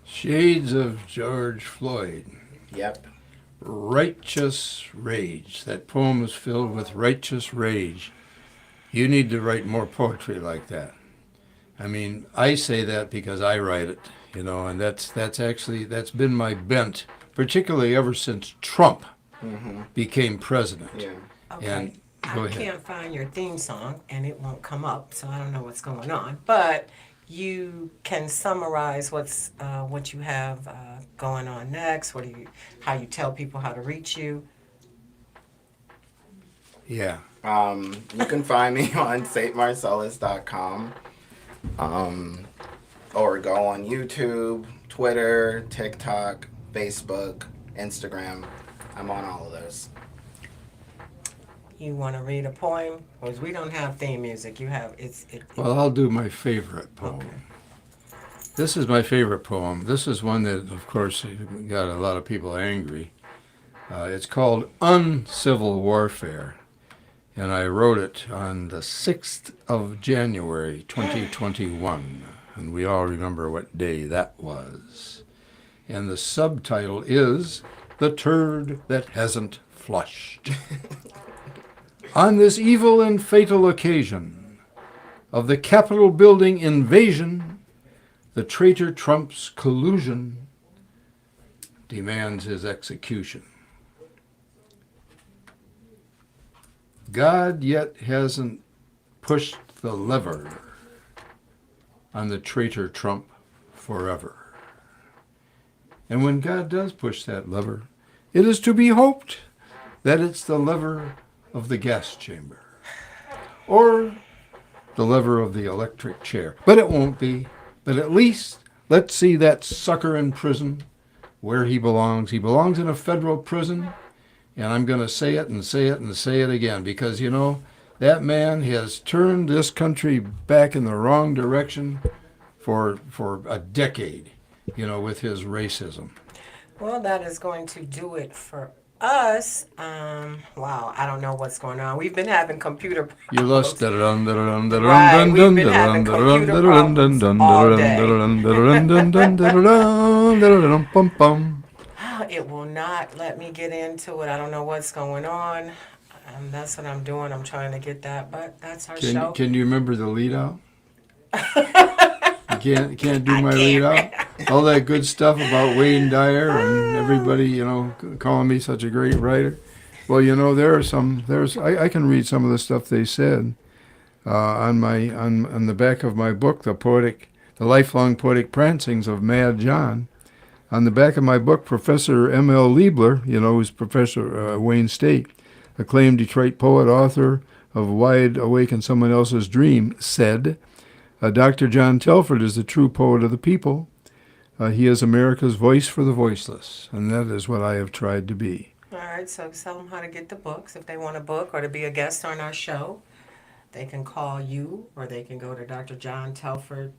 Shades of George Floyd. Yep. Righteous rage. That poem is filled with righteous rage. You need to write more poetry like that. I mean, I say that because I write it, and that's been my bent, particularly ever since Trump became president. Yeah. Okay. And go I ahead. can't find your theme song, and it won't come up, so I don't know what's going on. But you can summarize what you have going on next. How you tell people how to reach you. Yeah. You can find me on stmarcellus.com. Or go on YouTube, Twitter, TikTok, Facebook, Instagram. I'm on all of those. You want to read a poem? Because we don't have theme music. You have Well, I'll do my favorite poem. Okay. This is my favorite poem. This is one that, of course, got a lot of people angry. It's called Uncivil Warfare, and I wrote it on the 6th of January, 2021, and we all remember what day that was. And the subtitle is The Turd That Hasn't Flushed. On this evil and fatal occasion of the Capitol building invasion, the traitor Trump's collusion demands his execution. God yet hasn't pushed the lever on the traitor Trump forever. And when God does push that lever, it is to be hoped that it's the lever of the gas chamber or the lever of the electric chair. But it won't be. But at least let's see that sucker in prison where he belongs. He belongs in a federal prison, and I'm going to say it and say it and say it again because, that man has turned this country back in the wrong direction for a decade, with his racism. Well, that is going to do it for us. Wow, I don't know what's going on. We've been having computer You lost problems. Right, we've been having computer problems all day. It will not let me get into it. I don't know what's going on. That's what I'm doing. I'm trying to get that, but that's our show. Can you remember the lead out? You can't do my lead out? All that good stuff about Wayne Dyer and everybody, calling me such a great writer. Well, I can read some of the stuff they said. on the back of my book, the lifelong poetic prancings of Mad John. On the back of my book, Professor M.L. Liebler, who's Professor Wayne State, acclaimed Detroit poet, author of Wide Awake in Someone Else's Dream, said, Dr. John Telford is the true poet of the people. He is America's voice for the voiceless, and that is what I have tried to be. All right, so tell them how to get the books. If they want a book or to be a guest on our show, they can call you or they can go to Dr. John Telford.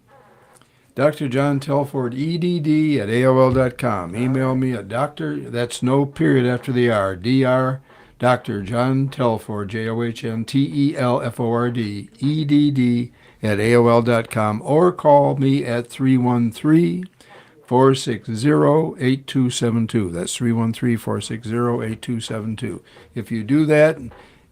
Dr. John Telford, EDD at AOL.com. Email me at doctor, that's no period after the R, DR, Dr. John Telford, JOHNTELFORD, EDD at AOL.com, or call me at 313-460-8272. That's 313-460-8272. If you do that,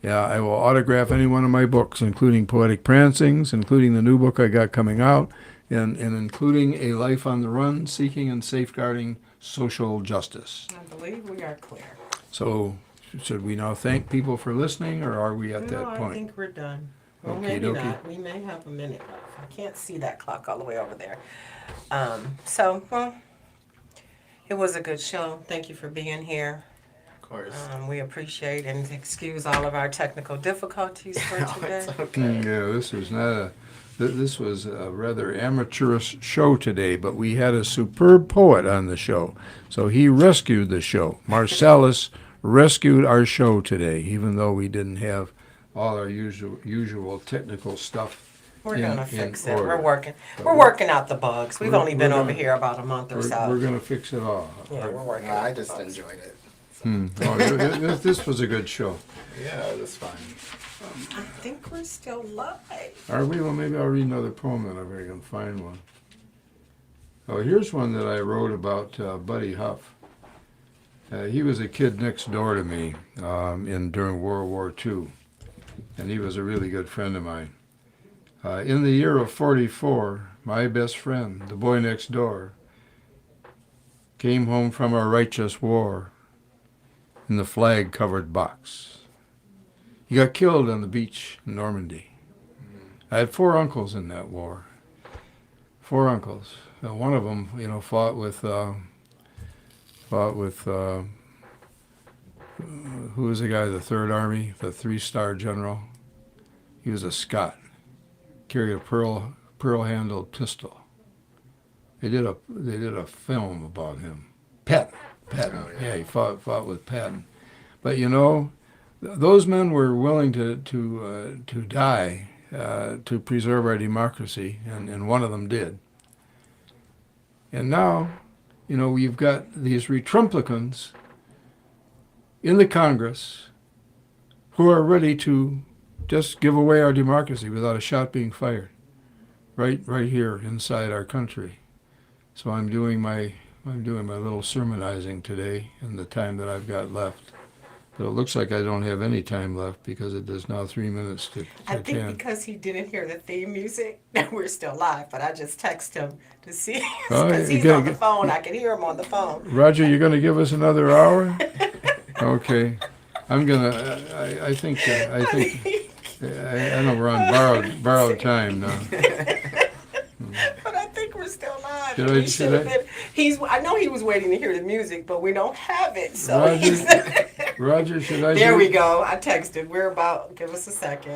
I will autograph any one of my books, including Poetic Prancings, including the new book I got coming out, and including A Life on the Run, Seeking and Safeguarding Social Justice. I believe we are clear. So, should we now thank people for listening, or are we at that point? I think we're done. Well, Okie maybe dokie. not. We may have a minute left. I can't see that clock all the way over there. It was a good show. Thank you for being here. Of course. We appreciate and excuse all of our technical difficulties for today. It's okay. This was a rather amateurish show today, but we had a superb poet on the show, so he rescued the show. Marcellus rescued our show today, even though we didn't have all our usual technical stuff. We're gonna fix it. order. We're working out the bugs. We've We're- only been we're over gonna- here about a month or We're so. going to fix it all. Yeah, we're working. No, out I the just bugs. enjoyed it. This was a good show. Yeah, it was fun. I think we're still live. Are we? Well, maybe I'll read another poem then if I can find one. Oh, here's one that I wrote about Buddy Huff. He was a kid next door to me during World War II, and he was a really good friend of mine. In the year of 44, my best friend, the boy next door, came home from our righteous war in the flag-covered box. He got killed on the beach in Normandy. I had 4 uncles in that war. 4 uncles. One of them, fought with who was the guy of the Third Army, the 3-star general. He was a Scot. Carried a pearl-handled pistol. They did a film about him. Patton. Oh, Yeah, he fought with Patton. But those men were willing to die to preserve our democracy, and one of them did. And now, we've got these Retrumplicans in the Congress who are ready to just give away our democracy without a shot being fired, right here inside our country. So I'm doing my little sermonizing today in the time that I've got left. But it looks like I don't have any time left because it is now 3 minutes to I think 10. because he didn't hear the theme music, we're still live. But I just text him to see Oh, because he's you on the gotta- phone. I can hear him on the phone. Roger, you're going to give us another hour? Okay. I'm going to, I think, I know we're on borrowed time now. But I think we're still live. Should We I- should have been. I know he was waiting to hear the music, but we don't have it. So Roger, he's. Roger, should I There do- we go. I texted. We're about. Give us a second.